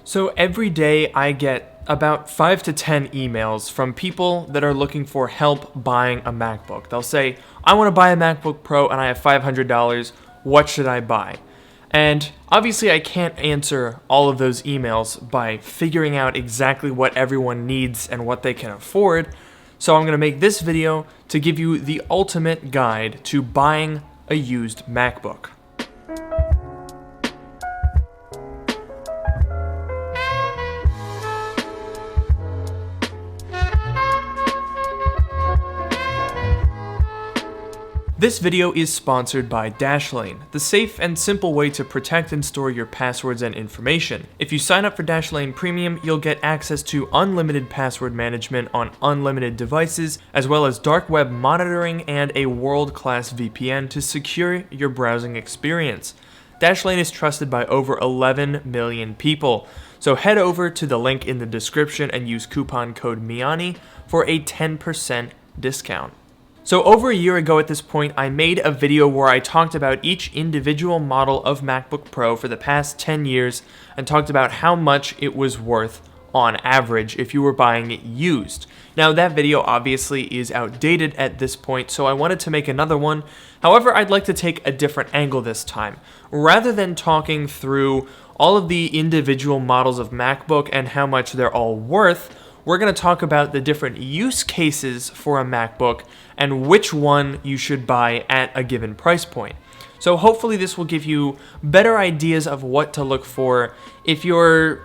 So every day I get about 5 to 10 emails from people that are looking for help buying a MacBook. They'll say, I want to buy a MacBook Pro and I have $500. What should I buy? And obviously I can't answer all of those emails by figuring out exactly what everyone needs and what they can afford. So I'm going to make this video to give you the ultimate guide to buying a used MacBook. This video is sponsored by Dashlane, the safe and simple way to protect and store your passwords and information. If you sign up for Dashlane Premium, you'll get access to unlimited password management on unlimited devices, as well as dark web monitoring and a world-class VPN to secure your browsing experience. Dashlane is trusted by over 11 million people, so head over to the link in the description and use coupon code Miani for a 10% discount. So over a year ago at this point, I made a video where I talked about each individual model of MacBook Pro for the past 10 years and talked about how much it was worth on average if you were buying it used. Now that video obviously is outdated at this point, so I wanted to make another one. However, I'd like to take a different angle this time. Rather than talking through all of the individual models of MacBook and how much they're all worth, we're going to talk about the different use cases for a MacBook and which one you should buy at a given price point. So hopefully this will give you better ideas of what to look for if you're,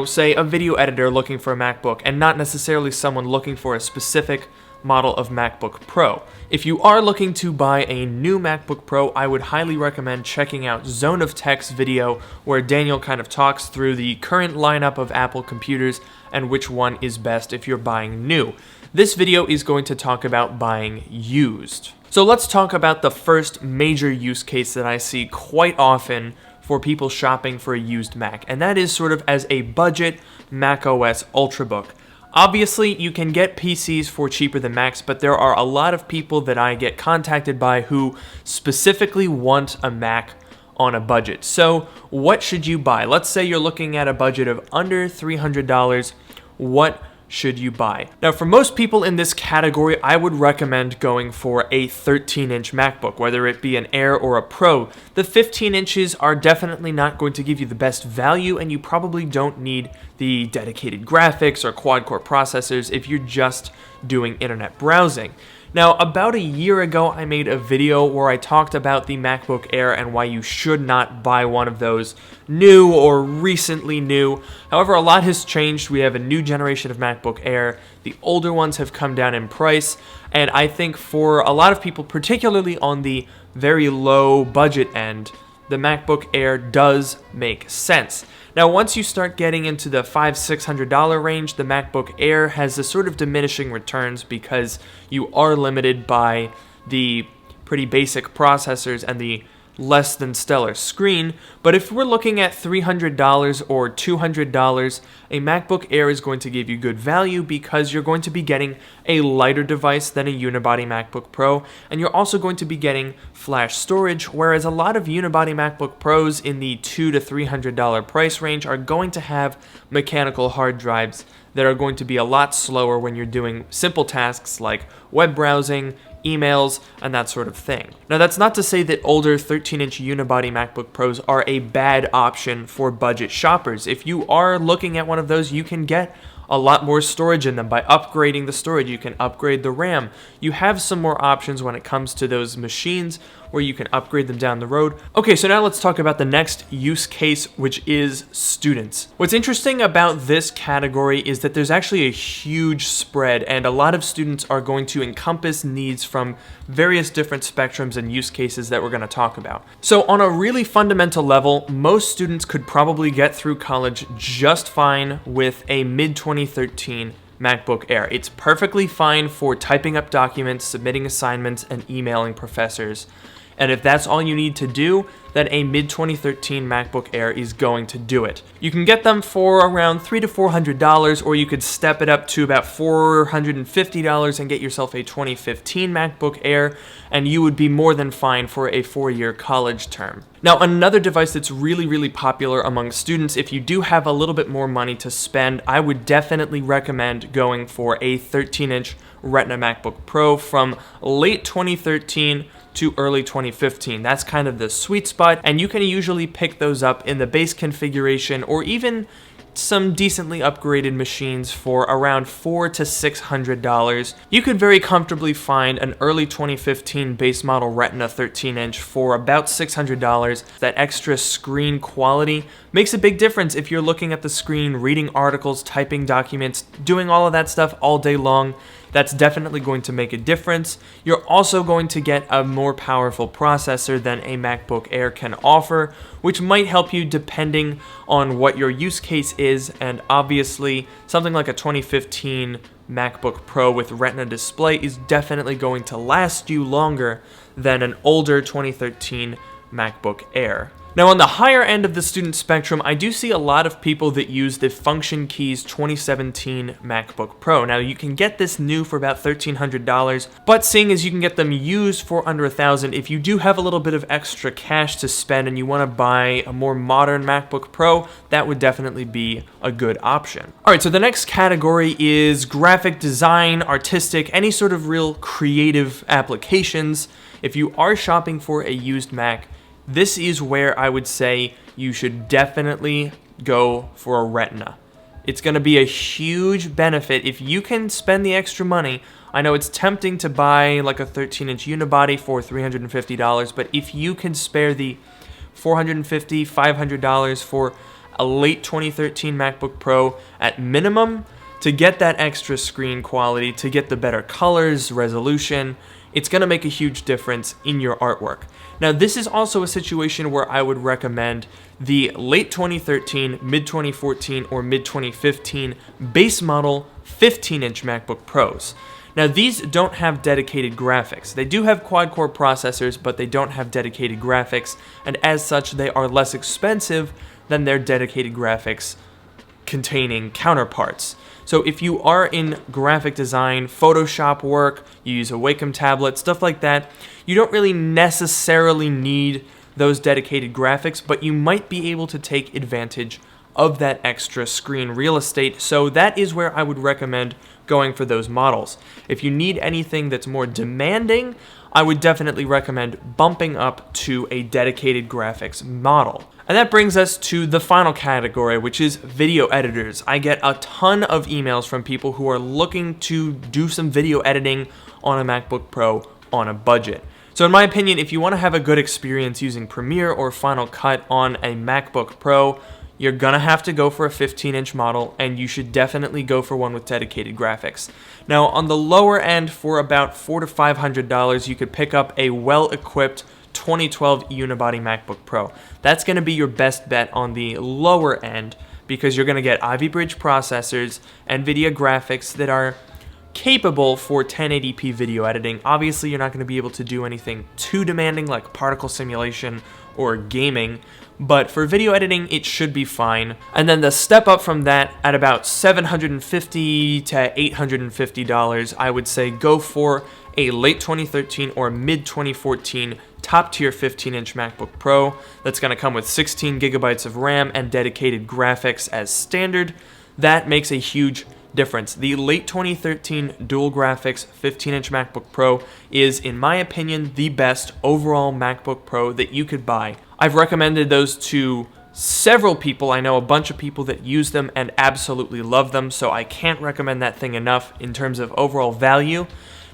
say a video editor looking for a MacBook and not necessarily someone looking for a specific model of MacBook Pro. If you are looking to buy a new MacBook Pro, I would highly recommend checking out Zone of Tech's video where Daniel kind of talks through the current lineup of Apple computers and which one is best if you're buying new. This video is going to talk about buying used. So let's talk about the first major use case that I see quite often for people shopping for a used Mac, and that is sort of as a budget macOS Ultrabook. Obviously, you can get PCs for cheaper than Macs, but there are a lot of people that I get contacted by who specifically want a Mac on a budget. So what should you buy? Let's say you're looking at a budget of under $300. What should you buy? Now, for most people in this category, I would recommend going for a 13-inch MacBook, whether it be an Air or a Pro. The 15 inches are definitely not going to give you the best value, and you probably don't need the dedicated graphics or quad-core processors if you're just doing internet browsing. Now, about a year ago, I made a video where I talked about the MacBook Air and why you should not buy one of those new or recently new. However, a lot has changed. We have a new generation of MacBook Air. The older ones have come down in price, and I think for a lot of people, particularly on the very low budget end, the MacBook Air does make sense. Now, once you start getting into the $500-600 range, the MacBook Air has a sort of diminishing returns because you are limited by the pretty basic processors and the less than stellar screen. But if we're looking at $300 or $200, a MacBook Air is going to give you good value because you're going to be getting a lighter device than a unibody MacBook Pro, and you're also going to be getting flash storage, whereas a lot of unibody MacBook Pros in the $200 to $300 price range are going to have mechanical hard drives that are going to be a lot slower when you're doing simple tasks like web browsing, emails, and that sort of thing. Now, that's not to say that older 13-inch unibody MacBook Pros are a bad option for budget shoppers. If you are looking at one of those, you can get a lot more storage in them by upgrading the storage. You can upgrade the RAM. You have some more options when it comes to those machines where you can upgrade them down the road. Okay, so now let's talk about the next use case, which is students. What's interesting about this category is that there's actually a huge spread, and a lot of students are going to encompass needs from various different spectrums and use cases that we're going to talk about. So on a really fundamental level, most students could probably get through college just fine with a mid-2013 MacBook Air. It's perfectly fine for typing up documents, submitting assignments, and emailing professors. And if that's all you need to do, then a mid-2013 MacBook Air is going to do it. You can get them for around $300 to $400, or you could step it up to about $450 and get yourself a 2015 MacBook Air, and you would be more than fine for a 4-year college term. Now, another device that's really popular among students, if you do have a little bit more money to spend, I would definitely recommend going for a 13-inch Retina MacBook Pro from late 2013 to early 2015. That's kind of the sweet spot, and you can usually pick those up in the base configuration or even some decently upgraded machines for around $400 to $600. You could very comfortably find an early 2015 base model Retina 13-inch for about $600. That extra screen quality makes a big difference if you're looking at the screen, reading articles, typing documents, doing all of that stuff all day long. That's definitely going to make a difference. You're also going to get a more powerful processor than a MacBook Air can offer, which might help you depending on what your use case is, and obviously something like a 2015 MacBook Pro with Retina display is definitely going to last you longer than an older 2013 MacBook Air. Now, on the higher end of the student spectrum, I do see a lot of people that use the Function Keys 2017 MacBook Pro. Now, you can get this new for about $1,300, but seeing as you can get them used for under $1,000, if you do have a little bit of extra cash to spend and you want to buy a more modern MacBook Pro, that would definitely be a good option. All right, so the next category is graphic design, artistic, any sort of real creative applications. If you are shopping for a used Mac, this is where I would say you should definitely go for a Retina. It's going to be a huge benefit if you can spend the extra money. I know it's tempting to buy like a 13-inch unibody for $350, but if you can spare the $450, $500 for a late 2013 MacBook Pro at minimum to get that extra screen quality, to get the better colors, resolution, it's going to make a huge difference in your artwork. Now, this is also a situation where I would recommend the late 2013, mid-2014, or mid-2015 base model 15-inch MacBook Pros. Now, these don't have dedicated graphics. They do have quad-core processors, but they don't have dedicated graphics, and as such, they are less expensive than their dedicated graphics containing counterparts. So if you are in graphic design, Photoshop work, you use a Wacom tablet, stuff like that, you don't really necessarily need those dedicated graphics, but you might be able to take advantage of that extra screen real estate. So that is where I would recommend going for those models. If you need anything that's more demanding, I would definitely recommend bumping up to a dedicated graphics model. And that brings us to the final category, which is video editors. I get a ton of emails from people who are looking to do some video editing on a MacBook Pro on a budget. So in my opinion, if you want to have a good experience using Premiere or Final Cut on a MacBook Pro, you're gonna have to go for a 15-inch model, and you should definitely go for one with dedicated graphics. Now, on the lower end, for about $400 to $500, you could pick up a well-equipped 2012 unibody MacBook Pro. That's gonna be your best bet on the lower end, because you're gonna get Ivy Bridge processors, NVIDIA graphics that are capable for 1080p video editing. Obviously, you're not going to be able to do anything too demanding like particle simulation or gaming, but for video editing, it should be fine. And then the step up from that, at about $750 to $850, I would say go for a late 2013 or mid 2014 top tier 15-inch MacBook Pro that's going to come with 16 gigabytes of RAM and dedicated graphics as standard. That makes a huge difference. The late 2013 dual graphics 15-inch MacBook Pro is, in my opinion, the best overall MacBook Pro that you could buy. I've recommended those to several people. I know a bunch of people that use them and absolutely love them, so I can't recommend that thing enough in terms of overall value.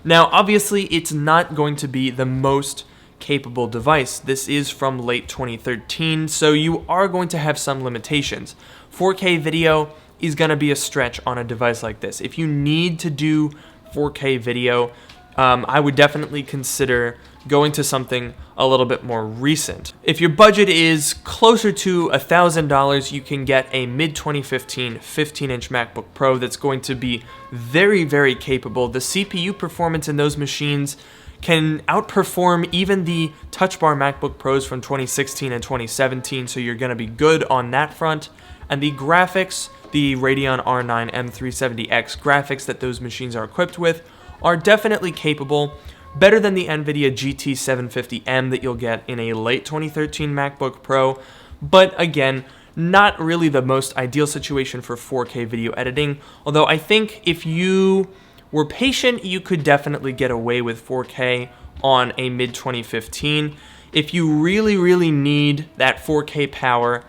Now, obviously, it's not going to be the most capable device. This is from late 2013, so you are going to have some limitations. 4K video is going to be a stretch on a device like this. If you need to do 4K video, I would definitely consider going to something a little bit more recent. If your budget is closer to $1,000, you can get a mid-2015 15-inch MacBook Pro that's going to be very, very capable. The CPU performance in those machines can outperform even the Touch Bar MacBook Pros from 2016 and 2017, so you're going to be good on that front. And the graphics, the Radeon R9 M370X graphics that those machines are equipped with, are definitely capable, better than the NVIDIA GT750M that you'll get in a late 2013 MacBook Pro, but again, not really the most ideal situation for 4K video editing, although I think if you were patient, you could definitely get away with 4K on a mid-2015. If you really need that 4K power,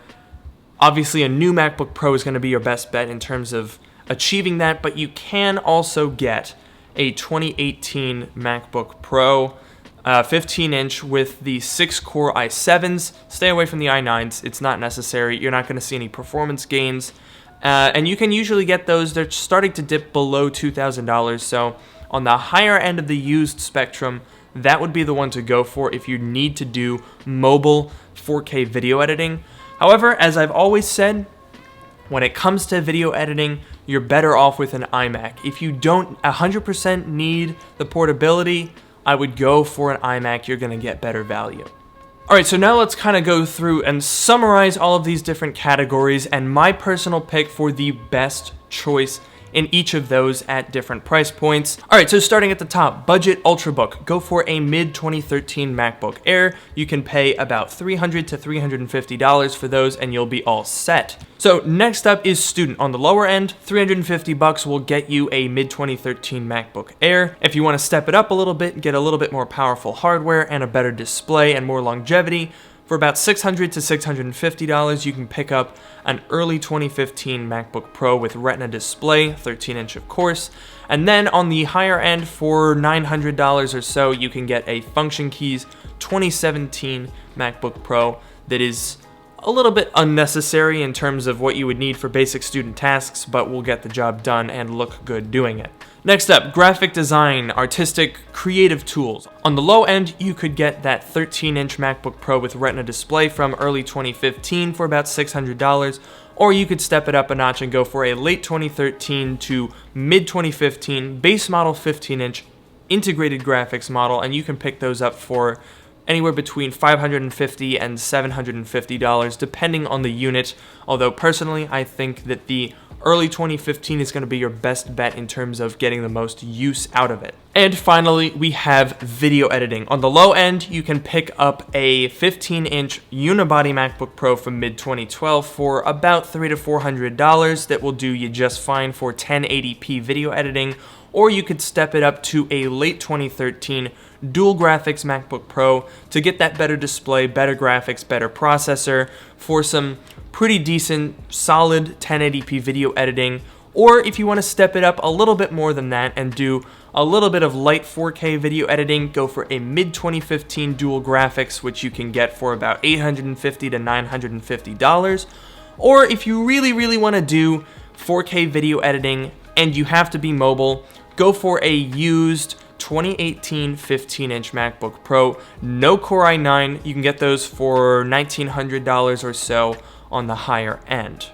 obviously a new MacBook Pro is going to be your best bet in terms of achieving that, but you can also get a 2018 MacBook Pro 15-inch with the 6-core i7s. Stay away from the i9s. It's not necessary. You're not going to see any performance gains. And you can usually get those. They're starting to dip below $2,000. So on the higher end of the used spectrum, that would be the one to go for if you need to do mobile 4K video editing. However, as I've always said, when it comes to video editing, you're better off with an iMac. If you don't 100% need the portability, I would go for an iMac. You're going to get better value. Alright, so now let's kind of go through and summarize all of these different categories and my personal pick for the best choice in each of those at different price points. Alright, so starting at the top, budget Ultrabook. Go for a mid-2013 MacBook Air. You can pay about $300 to $350 for those and you'll be all set. So next up is student. On the lower end, $350 will get you a mid-2013 MacBook Air. If you want to step it up a little bit, get a little bit more powerful hardware and a better display and more longevity, for about $600 to $650, you can pick up an early 2015 MacBook Pro with Retina display, 13-inch of course. And then on the higher end, for $900 or so, you can get a Function Keys 2017 MacBook Pro that is a little bit unnecessary in terms of what you would need for basic student tasks, but will get the job done and look good doing it. Next up, graphic design, artistic, creative tools. On the low end, you could get that 13-inch MacBook Pro with Retina display from early 2015 for about $600, or you could step it up a notch and go for a late 2013 to mid-2015 base model 15-inch integrated graphics model, and you can pick those up for anywhere between $550 and $750 depending on the unit, although personally I think that the early 2015 is going to be your best bet in terms of getting the most use out of it. And finally, we have video editing. On the low end, you can pick up a 15-inch unibody MacBook Pro from mid-2012 for about $300 to $400 that will do you just fine for 1080p video editing, or you could step it up to a late 2013 dual graphics MacBook Pro to get that better display, better graphics, better processor for some pretty decent, solid 1080p video editing. Or if you want to step it up a little bit more than that and do a little bit of light 4K video editing, go for a mid-2015 dual graphics, which you can get for about $850 to $950. Or if you really want to do 4K video editing and you have to be mobile, go for a used 2018 15-inch MacBook Pro, no Core i9. You can get those for $1,900 or so on the higher end.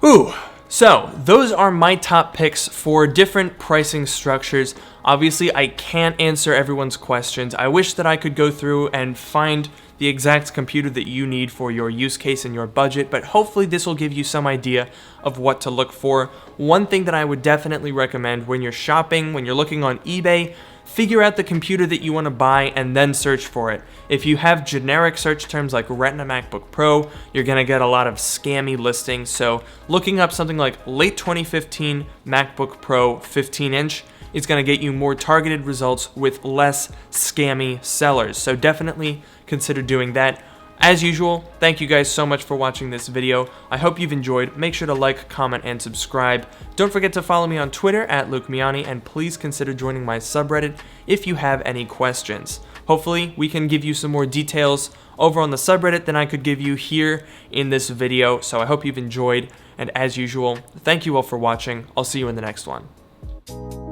Ooh. So, those are my top picks for different pricing structures. Obviously, I can't answer everyone's questions. I wish that I could go through and find the exact computer that you need for your use case and your budget, but hopefully this will give you some idea of what to look for. One thing that I would definitely recommend when you're shopping, when you're looking on eBay, figure out the computer that you want to buy and then search for it. If you have generic search terms like Retina MacBook Pro, you're going to get a lot of scammy listings. So looking up something like late 2015 MacBook Pro 15-inch is going to get you more targeted results with less scammy sellers. So definitely consider doing that. As usual, thank you guys so much for watching this video. I hope you've enjoyed. Make sure to like, comment, and subscribe. Don't forget to follow me on Twitter at Miani, and please consider joining my subreddit if you have any questions. Hopefully, we can give you some more details over on the subreddit than I could give you here in this video, so I hope you've enjoyed, and as usual, thank you all for watching. I'll see you in the next one.